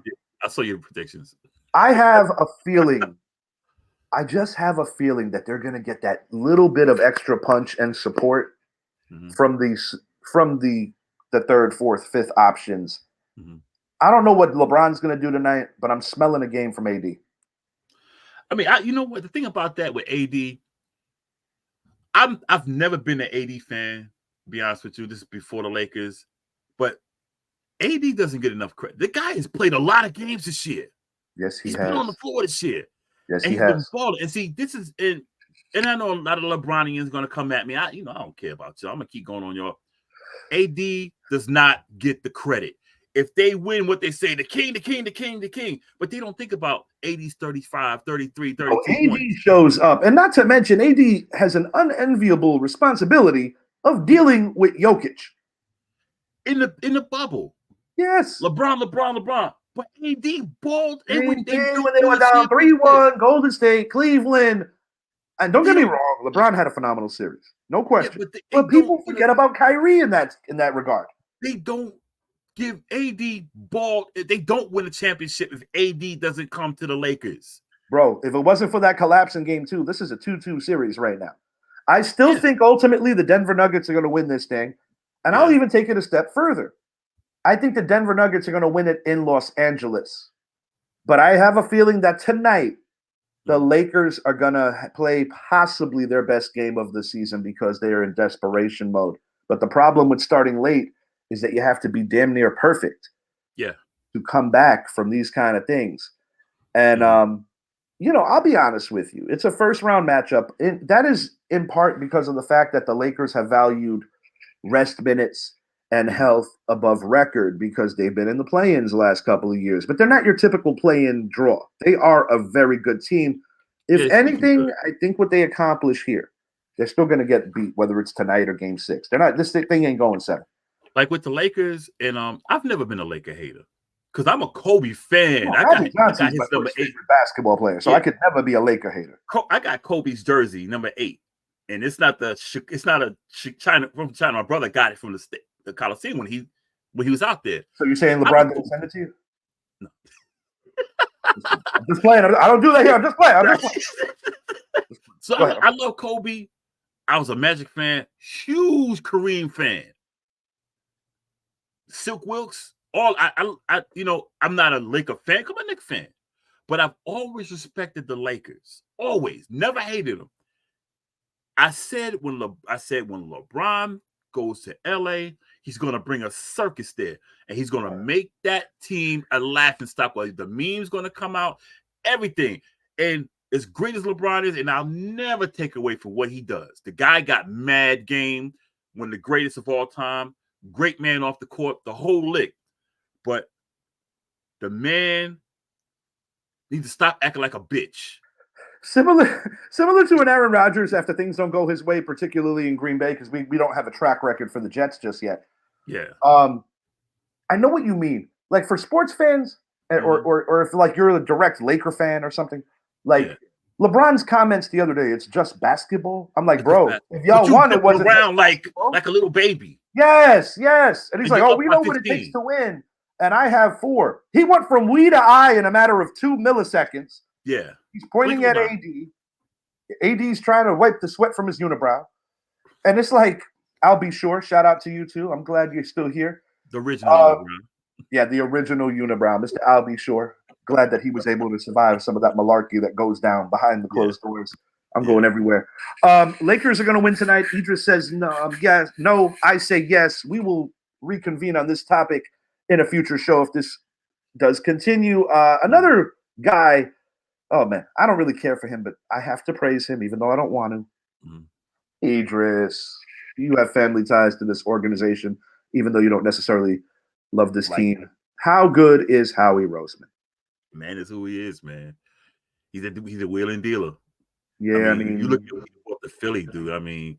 saw your predictions. I have a feeling. I just have a feeling that they're going to get that little bit of extra punch and support from the third, fourth, fifth options. I don't know what LeBron's going to do tonight, but I'm smelling a game from AD. I mean, you know what? The thing about that with AD, I've never been an AD fan, to be honest with you. This is before the Lakers. But AD doesn't get enough credit. The guy has played a lot of games this year. Yes, he's been on the floor this year. Yes, and he has. Been balling. And see, this is and I know a lot of LeBronians going to come at me. I don't care about you. I'm gonna keep going on y'all. AD does not get the credit. If they win what they say, the king. But they don't think about AD's 35, 33, 32 AD points. shows up. And not to mention, AD has an unenviable responsibility of dealing with Jokic. In the bubble. Yes. LeBron. But AD balled. And when they went down 3-1, Golden State, Cleveland. And don't get me wrong, LeBron had a phenomenal series. No question. Yeah, but people forget about Kyrie in that regard. They don't give AD ball. They don't win a championship if AD doesn't come to the Lakers. Bro, if it wasn't for that collapse in game 2, this is a 2-2 series right now. I still think ultimately the Denver Nuggets are going to win this thing. And I'll even take it a step further. I think the Denver Nuggets are going to win it in Los Angeles. But I have a feeling that tonight the Lakers are going to play possibly their best game of the season because they are in desperation mode. But the problem with starting late is that you have to be damn near perfect to come back from these kind of things. And, I'll be honest with you. It's a first-round matchup. That is in part because of the fact that the Lakers have valued rest minutes and health above record because they've been in the play-ins the last couple of years. But they're not your typical play-in draw. They are a very good team. If anything, I think what they accomplish here, they're still going to get beat, whether it's tonight or game 6. They're not. This thing ain't going 7. Like with the Lakers, and I've never been a Laker hater because I'm a Kobe fan. Well, I Magic got Johnson's my his number first 8. favorite basketball player, so Yeah. I could never be a Laker hater. I got Kobe's jersey, number 8, and it's not China from China. My brother got it from the Coliseum when he was out there. So you're saying LeBron didn't send it to you? No. I'm just playing. I don't do that here. I'm just playing. So I love Kobe. I was a Magic fan, huge Kareem fan. Silk Wilkes, I'm not a Laker fan. I'm a Knicks fan, but I've always respected the Lakers. Always, never hated them. I said when LeBron goes to LA, he's gonna bring a circus there, and he's gonna make that team a laughingstock. The meme's gonna come out, everything. And as great as LeBron is, and I'll never take away from what he does. The guy got mad game, one of the greatest of all time. Great man off the court, the whole lick. But the man needs to stop acting like a bitch. Similar to an Aaron Rodgers after things don't go his way, particularly in Green Bay, because we don't have a track record for the Jets just yet. Yeah. I know what you mean. Like for sports fans, or if like you're a direct Laker fan or something, like LeBron's comments the other day, it's just basketball. I'm like, bro, if y'all won, it wasn't around like a little baby. Yes. And he's like, oh, we know what it takes to win. And I have 4. He went from we to I in a matter of 2 milliseconds. Yeah. He's pointing at AD. AD's trying to wipe the sweat from his unibrow. And it's like, I'll be sure. Shout out to you too. I'm glad you're still here. The original unibrow. Yeah, the original unibrow. Mr. I'll be sure. Glad that he was able to survive some of that malarkey that goes down behind the closed doors. I'm going everywhere. Lakers are going to win tonight. Idris says no. Yes, no. I say yes. We will reconvene on this topic in a future show if this does continue. Another guy. Oh man, I don't really care for him, but I have to praise him, even though I don't want to. Idris, you have family ties to this organization, even though you don't necessarily love this team. How good is Howie Roseman? Man, is who he is, man. He's a wheeling dealer. Yeah, I mean, you look at what the Philly do. I mean,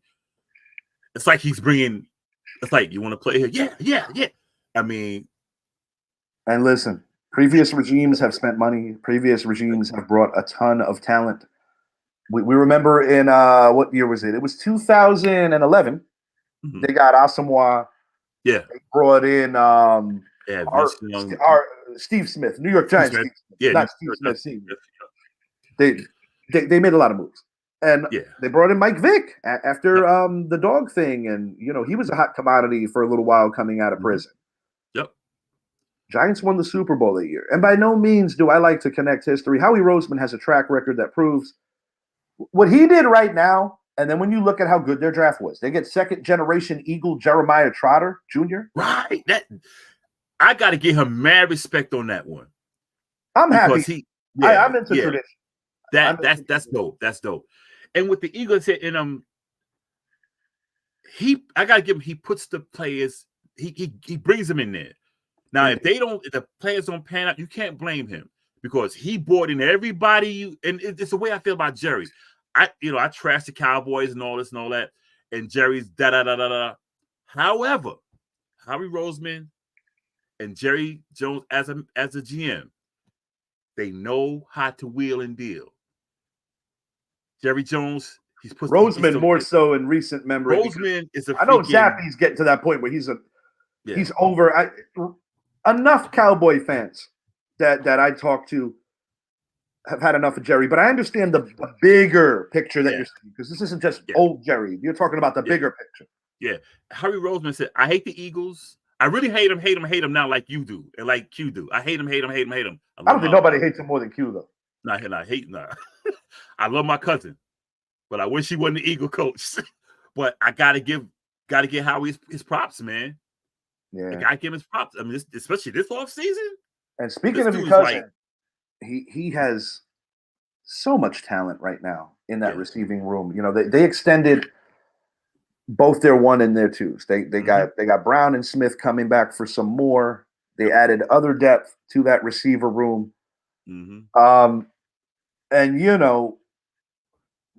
it's like he's bringing. It's like you want to play here, yeah. I mean, and listen, previous regimes have spent money. Previous regimes have brought a ton of talent. We remember in what year was it? It was 2011. They got Asamoah. Yeah, they brought in our Steve Smith, New York Giants. Steve Smith, not Steve Smith Senior. They made a lot of moves, and they brought in Mike Vick after the dog thing, and he was a hot commodity for a little while coming out of prison. Yep. Giants won the Super Bowl that year, and by no means do I like to connect history. Howie Roseman has a track record that proves what he did right now. And then when you look at how good their draft was, they get second-generation Eagle Jeremiah Trotter Jr. Right. I got to give him mad respect on that one. I'm happy. I'm into tradition. That's dope. That's dope. And with the Eagles, and I gotta give him. He puts the players. He brings them in there. Now, if the players don't pan out, you can't blame him because he brought in everybody. And it's the way I feel about Jerry. I trash the Cowboys and all this and all that, and Jerry's da da da da da. However, Howie Roseman and Jerry Jones as a GM, they know how to wheel and deal. Jerry Jones, Roseman more so in recent memory. Roseman is I know Zappy's getting to that point where he's over. Enough Cowboy fans that I talk to have had enough of Jerry, but I understand the bigger picture that you're seeing because this isn't just old Jerry. You're talking about the bigger picture. Yeah. Howie Roseman said, I hate the Eagles. I really hate him now like you do and like Q do. I hate him. I don't think nobody hates him more than Q, though. Nah. I love my cousin, but I wish he wasn't the Eagle coach. But I gotta give Howie his props, man. Yeah. I gotta give him his props. I mean, especially this offseason. And speaking of your cousin, he has so much talent right now in that receiving room. They extended both their 1 and their 2s. They got Brown and Smith coming back for some more. They added other depth to that receiver room. And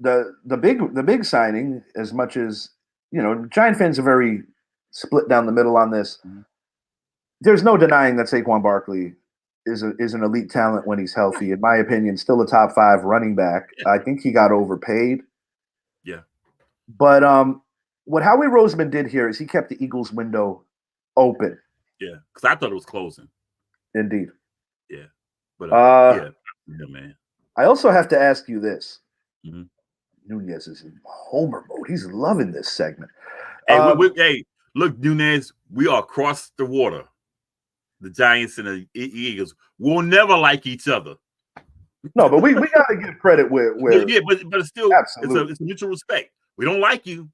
the big signing, as much as Giant fans are very split down the middle on this. There's no denying that Saquon Barkley is an elite talent when he's healthy. In my opinion, still a top 5 running back. I think he got overpaid. Yeah. But what Howie Roseman did here is he kept the Eagles' window open. Yeah, because I thought it was closing. Indeed. Yeah. But yeah, man. I also have to ask you this. Mm-hmm. Nunez is in homer mode. He's loving this segment. Hey, hey, look, Nunez, we are across the water. The Giants and the Eagles will never like each other. No, but we got to give credit where yeah, but it's still absolutely. it's a mutual respect. We don't like you,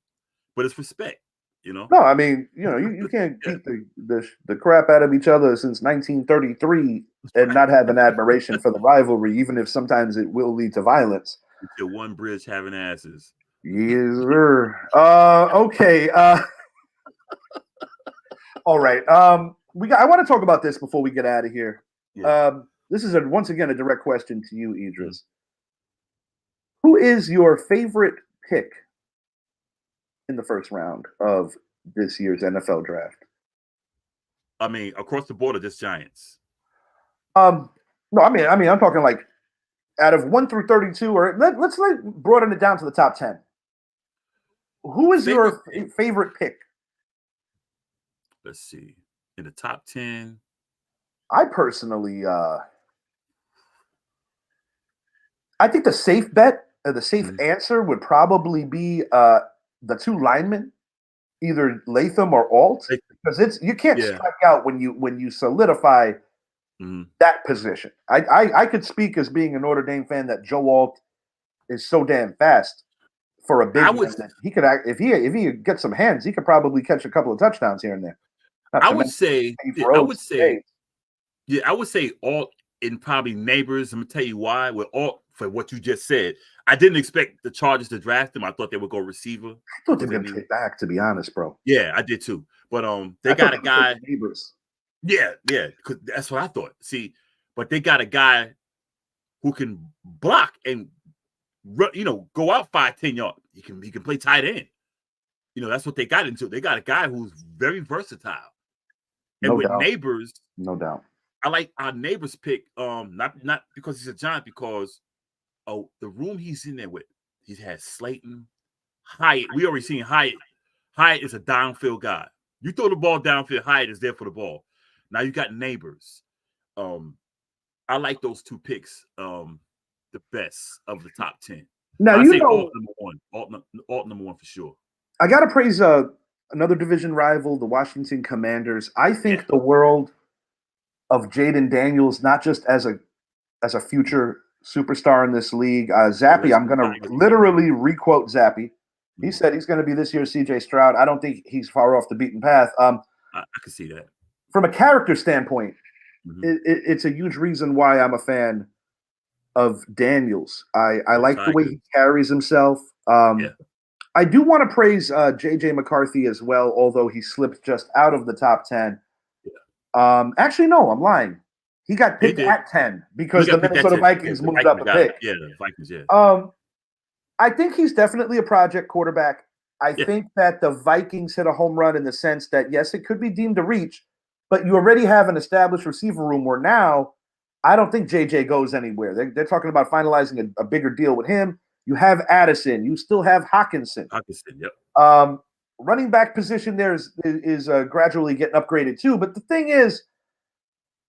but it's respect. You know. No, I mean, you can't beat the crap out of each other since 1933 and not have an admiration for the rivalry, even if sometimes it will lead to violence. Until one bridge having asses. Yes, sir. Okay. All right. I want to talk about this before we get out of here. Yeah. This is once again a direct question to you, Idris. Mm-hmm. Who is your favorite pick in the first round of this year's NFL draft? I mean, across the board, or just Giants? No, I mean, I'm talking like out of 1 through 32, or let's broaden it down to the top 10. Who is your favorite pick? Let's see. In the top 10. I personally, I think the safe bet, the safe answer would probably be the 2 linemen, either Latham or Alt, because you can't strike out when you solidify that position. I could speak as being a Notre Dame fan that Joe Alt is so damn fast for a big man that he could if he gets some hands, he could probably catch a couple of touchdowns here and there. I would say Alt in probably Neighbors. I'm gonna tell you why. With Alt, for what you just said, I didn't expect the Chargers to draft him. I thought they would go receiver. I thought they were gonna trade back, to be honest, bro. Yeah, I did too. But they got a guy. Neighbors. Yeah, because that's what I thought. See, but they got a guy who can block and go out 5-10 yards. He can play tight end. That's what they got into. They got a guy who's very versatile. And with Neighbors, no doubt. I like our Neighbors pick. Not because he's a Giant, because the room he's in there with. He has Slayton, Hyatt. We already seen Hyatt. Hyatt is a downfield guy. You throw the ball downfield, Hyatt is there for the ball. Now you got Neighbors. I like those 2 picks the best of the top 10. Now Alt number 1. Alt number 1 for sure. I gotta praise another division rival, the Washington Commanders. I think the world of Jaden Daniels, not just as a future superstar in this league. Zappy, I'm gonna literally requote Zappy. He said he's going to be this year's CJ Stroud. I don't think he's far off the beaten path. I can see that. From a character standpoint, it's a huge reason why I'm a fan of Daniels. I like the way he carries himself. I do want to praise J.J. McCarthy as well, although he slipped just out of the top 10. Actually, no, I'm lying. He got picked at 10 because the Minnesota Vikings moved up a pick. Yeah, the Vikings, I think he's definitely a project quarterback. I think that the Vikings hit a home run in the sense that, yes, it could be deemed a reach, but you already have an established receiver room where now I don't think JJ goes anywhere. They're talking about finalizing a bigger deal with him. You have Addison. You still have Hawkinson. Yep. Running back position there is gradually getting upgraded too. But the thing is,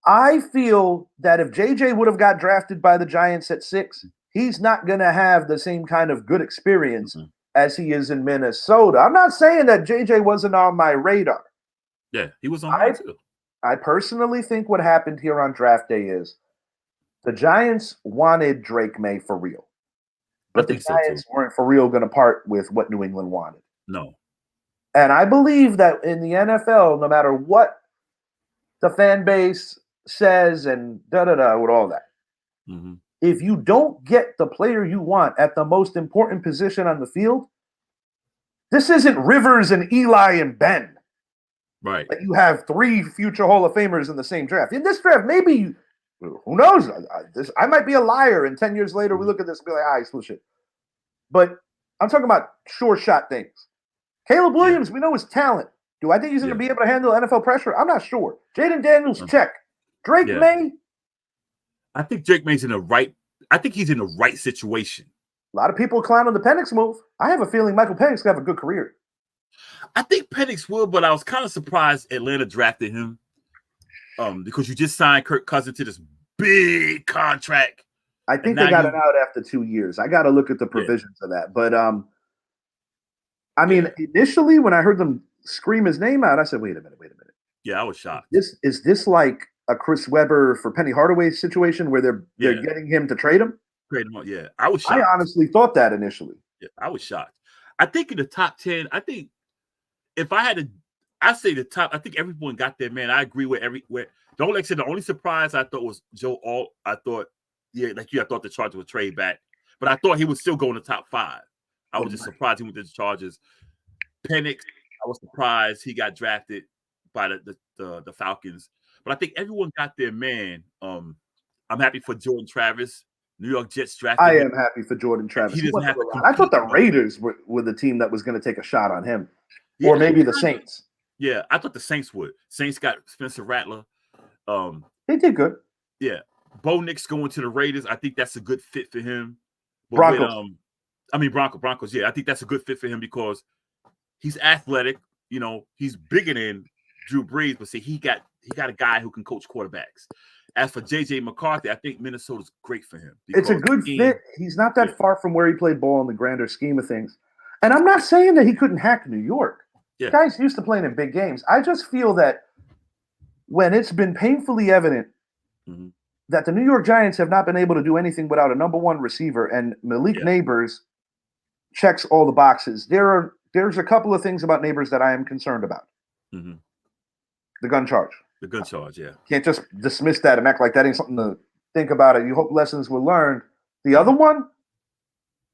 I feel that if JJ would have got drafted by the Giants at 6, he's not going to have the same kind of good experience as he is in Minnesota. I'm not saying that JJ wasn't on my radar. Yeah, he was on mine too. I personally think what happened here on draft day is the Giants wanted Drake May for real. But the Giants weren't for real going to part with what New England wanted. No. And I believe that in the NFL, no matter what the fan base says and with all that, if you don't get the player you want at the most important position on the field, this isn't Rivers and Eli and Ben. Right. Like you have 3 future Hall of Famers in the same draft. In this draft, maybe, who knows? I might be a liar, and 10 years later, we look at this and be like, he's full shit. But I'm talking about sure shot things. Caleb Williams, we know his talent. Do I think he's going to be able to handle NFL pressure? I'm not sure. Jaden Daniels, check. Drake May, I think Drake May's in the right. I think he's in the right situation. A lot of people clown on the Penix move. I have a feeling Michael Penix could have a good career. I think Penix will, but I was kind of surprised Atlanta drafted him. Because you just signed Kirk Cousins to this big contract. I think they got it out after 2 years. I got to look at the provisions of that. But I mean, initially when I heard them scream his name out, I said, "Wait a minute." Yeah, I was shocked. Is this like a Chris Webber for Penny Hardaway situation where they're getting him to trade him? Trade him, yeah. I was shocked. I honestly thought that initially. Yeah, I was shocked. I think in the top 10, I think if I had to, I say the top. I think everyone got their man. I agree with everywhere. Don't like I said the only surprise I thought was Joe Alt. I thought, I thought the Chargers would trade back, but I thought he would still go in the top 5. I was just surprised he went to the Chargers. Penix, I was surprised he got drafted by the Falcons. But I think everyone got their man. I'm happy for Jordan Travis. New York Jets drafted him. I am happy for Jordan Travis. He doesn't have to I thought the Raiders were the team that was going to take a shot on him, or maybe the Saints. Yeah, I thought the Saints would. Saints got Spencer Rattler. They did good. Yeah, Bo Nix going to the Raiders. I think that's a good fit for him. But Broncos. Broncos. Yeah, I think that's a good fit for him because he's athletic. You know, he's bigger than Drew Brees, but see, he got a guy who can coach quarterbacks. As for JJ McCarthy, I think Minnesota's great for him. It's a good fit. He's not that far from where he played ball in the grander scheme of things. And I'm not saying that he couldn't hack New York. Yeah. Guys used to playing in big games. I just feel that when it's been painfully evident that the New York Giants have not been able to do anything without a number 1 receiver, and Malik Neighbors checks all the boxes. There's a couple of things about Neighbors that I am concerned about. The gun charge. The gun charge, yeah. Can't just dismiss that and act like that ain't something to think about it. You hope lessons were learned. The other one,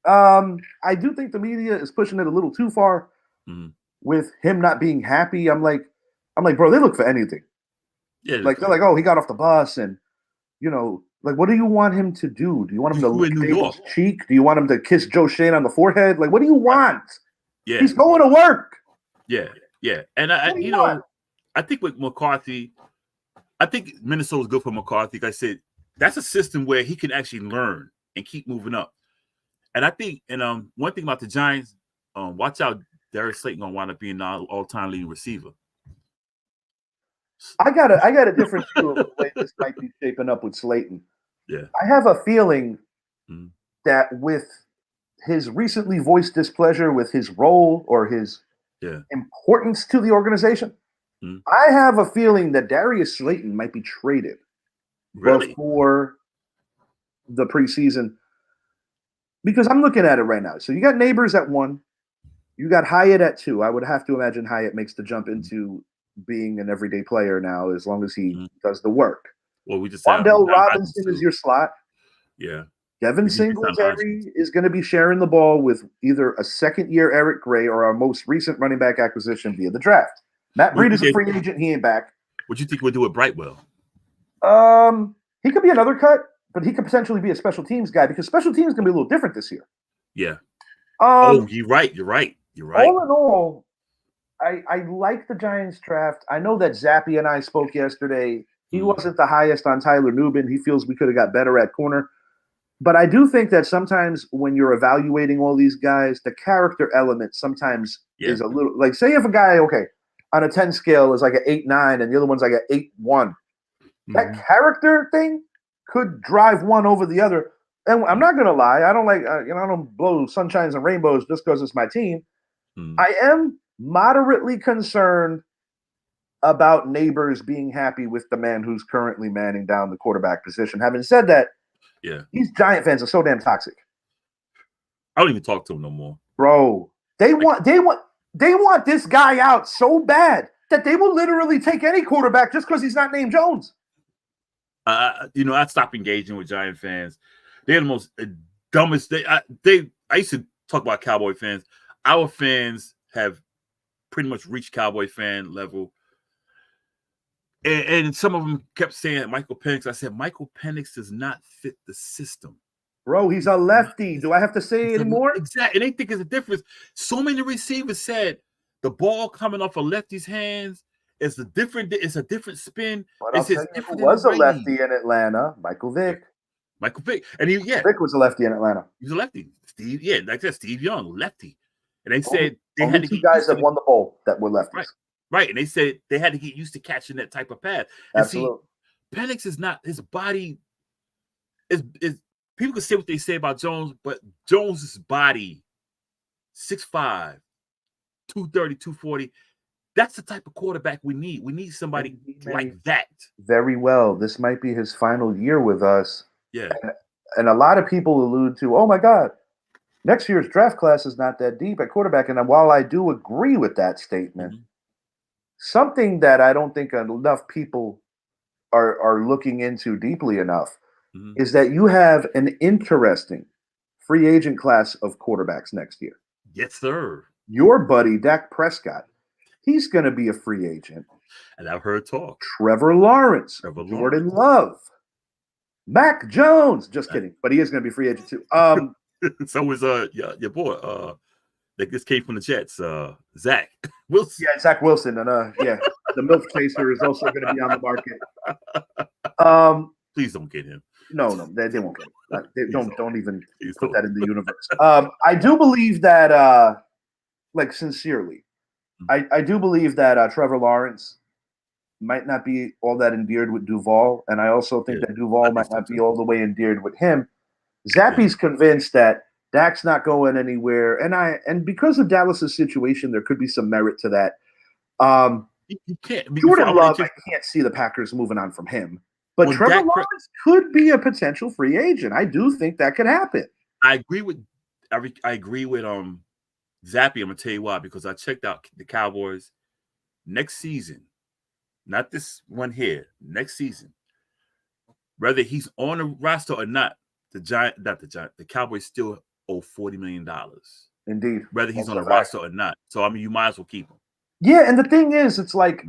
I do think the media is pushing it a little too far with him not being happy. I'm like, bro, they look for anything. Yeah, like they're like, oh, he got off the bus, and like, what do you want him to do? Do you want him to lick Daboll's cheek? Do you want him to kiss Joe Shane on the forehead? Like, what do you want? Yeah, he's going to work. Yeah. And I think with McCarthy, I think Minnesota's good for McCarthy. Like I said, that's a system where he can actually learn and keep moving up. And I think, one thing about the Giants, watch out, Darius Slayton gonna wind up being an all-time leading receiver. I got a different view of the way this might be shaping up with Slayton. Yeah, I have a feeling that with his recently voiced displeasure with his role or his importance to the organization, I have a feeling that Darius Slayton might be traded before the preseason. Because I'm looking at it right now. So you got Neighbors at 1. You got Hyatt at 2. I would have to imagine Hyatt makes the jump into being an everyday player now as long as he does the work. Well, we just Wandale Robinson is your slot. Yeah. Devin Singletary is going to be sharing the ball with either a second-year Eric Gray or our most recent running back acquisition via the draft. Matt Breed is a free agent. He ain't back. What do you think we'll do with Brightwell? He could be another cut, but he could potentially be a special teams guy because special teams is going to be a little different this year. Yeah. You're right. All in all, I like the Giants draft. I know that Zappy and I spoke yesterday. He wasn't the highest on Tyler Nubin. He feels we could have got better at corner. But I do think that sometimes when you're evaluating all these guys, the character element sometimes is a little like, say if a guy, on a 10 scale is like an 8-9 and the other one's like an 8-1. That character thing could drive one over the other. And I'm not going to lie. I don't like, I don't blow sunshines and rainbows just because it's my team. I am moderately concerned about Neighbors being happy with the man who's currently manning down the quarterback position. Having said that, these Giant fans are so damn toxic. I don't even talk to them no more. Bro, they want this guy out so bad that they will literally take any quarterback just because he's not named Jones. I stopped engaging with Giant fans. They're the most dumbest. I used to talk about Cowboy fans. Our fans have pretty much reached Cowboy fan level. And some of them kept saying Michael Penix. I said, Michael Penix does not fit the system. Bro, he's a lefty. Do I have to say anymore? Exactly. And they think it's a difference. So many receivers said the ball coming off a lefty's hands is a different spin. But I'll tell you who was a lefty in Atlanta, Michael Vick. Michael Vick. And Vick was a lefty in Atlanta. He was a lefty. Steve, like that, Steve Young, lefty. And they Only, said they only had to two get guys used to that won the bowl that were lefties. Right. And they said they had to get used to catching that type of pass. And Absolutely. see, Penix is not, his body is people can say what they say about Jones, but Jones's body, 6'5", 230, 240. That's the type of quarterback we need. We need somebody like that. Very well. This might be his final year with us. Yeah. And a lot of people allude to, oh my God, next year's draft class is not that deep at quarterback. And while I do agree with that statement, something that I don't think enough people are looking into deeply enough is that you have an interesting free agent class of quarterbacks next year. Yes, sir. Your buddy, Dak Prescott, he's going to be a free agent. And I've heard talk. Trevor Lawrence, Jordan Love, Mac Jones. Just kidding. But he is going to be a free agent too. So is your boy, that just came from the Jets, Zach Wilson. Yeah, Zach Wilson. And the milk chaser is also going to be on the market. Please don't get him. No, they won't get him. Don't even put that in the universe. I do believe that, sincerely, I do believe that Trevor Lawrence might not be all that endeared with Duval, and I also think that Duval might not be all the way endeared with him. Zappy's convinced that Dak's not going anywhere, and because of Dallas's situation, there could be some merit to that. You can't. Jordan Love, I can't see the Packers moving on from him, but Trevor Lawrence could be a potential free agent. I do think that could happen. I agree with Zappy. I'm gonna tell you why, because I checked out the Cowboys next season, not this one here. Next season, whether he's on the roster or not, the Cowboys still owe $40 million. Indeed, whether he's on the roster or not. So you might as well keep him. Yeah, and the thing is, it's like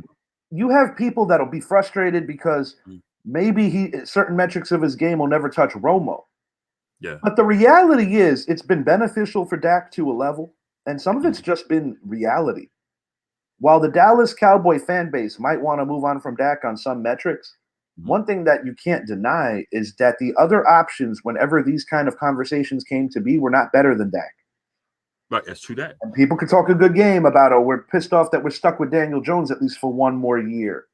you have people that'll be frustrated because maybe certain metrics of his game will never touch Romo. Yeah, but the reality is, it's been beneficial for Dak to a level. And some of it's just been reality. While the Dallas Cowboy fan base might want to move on from Dak on some metrics, one thing that you can't deny is that the other options, whenever these kind of conversations came to be, were not better than Dak. Right, that's true. That and people could talk a good game about, we're pissed off that we're stuck with Daniel Jones at least for one more year.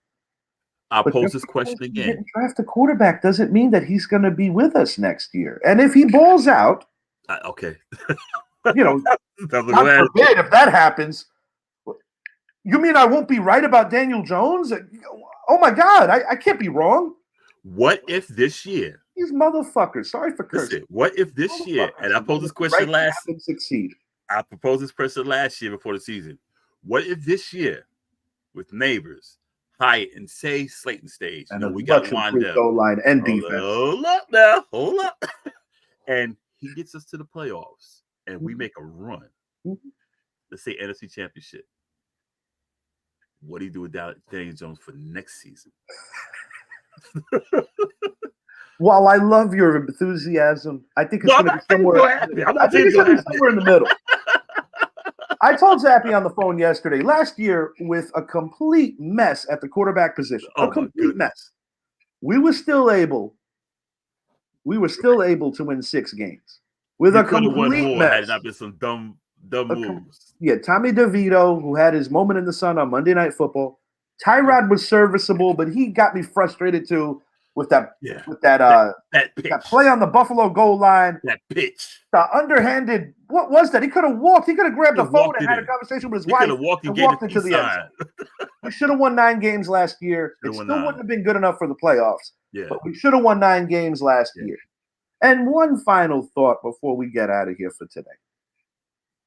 I'll pose this question again. Didn't draft a quarterback doesn't mean that he's going to be with us next year. And if he balls out, okay. God forbid if that happens. You mean I won't be right about Daniel Jones? Oh my God, I can't be wrong. What if this year? These motherfuckers. Sorry for cursing. What if this year? And I posed this question succeed. I proposed this question last year before the season. What if this year, with Neighbors, Hyatt, and say Slayton stage, and we got Wandell, goal line and defense. Hold up, and he gets us to the playoffs. And we make a run, let's say NFC Championship. What do you do with Daniel Jones for next season? While I love your enthusiasm, I think it's going to be somewhere. I think it's going to be somewhere in the middle. I told Zappy on the phone yesterday. Last year, with a complete mess at the quarterback position, a complete mess, we were still able to win 6 games. With a complete mess. Had not been some dumb moves. Yeah, Tommy DeVito, who had his moment in the sun on Monday Night Football. Tyrod was serviceable, but he got me frustrated too with that pitch. That play on the Buffalo goal line. That pitch. The underhanded. What was that? He could have walked. He could have grabbed the phone and had a conversation with his wife. He walked into the end zone. We should have won 9 games last year. It still wouldn't have been good enough for the playoffs. Yeah. But we should have won 9 games last year. And one final thought before we get out of here for today.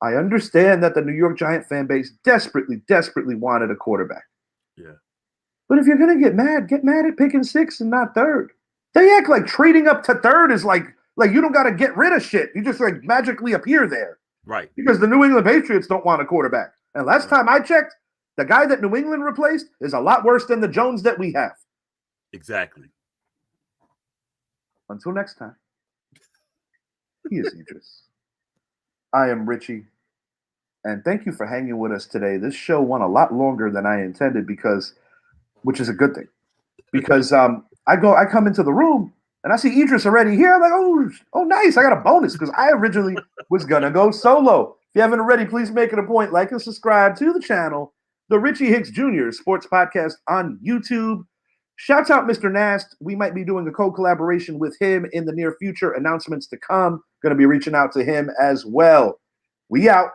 I understand that the New York Giant fan base desperately, desperately wanted a quarterback. Yeah. But if you're going to get mad at picking 6th and not 3rd. They act like trading up to 3rd is like you don't got to get rid of shit. You just magically appear there. Right. Because the New England Patriots don't want a quarterback. And last time I checked, the guy that New England replaced is a lot worse than the Jones that we have. Exactly. Until next time. He is Idris. I am Richie. And thank you for hanging with us today. This show went a lot longer than I intended which is a good thing. Because I come into the room And I see Idris already here. I'm like, oh, nice. I got a bonus because I originally was going to go solo. If you haven't already, please make it a point. Like and subscribe to the channel, the Richie Hicks Jr. Sports Podcast on YouTube. Shouts out Mr. Nast. We might be doing a co-collaboration with him in the near future. Announcements to come. Going to be reaching out to him as well. We out.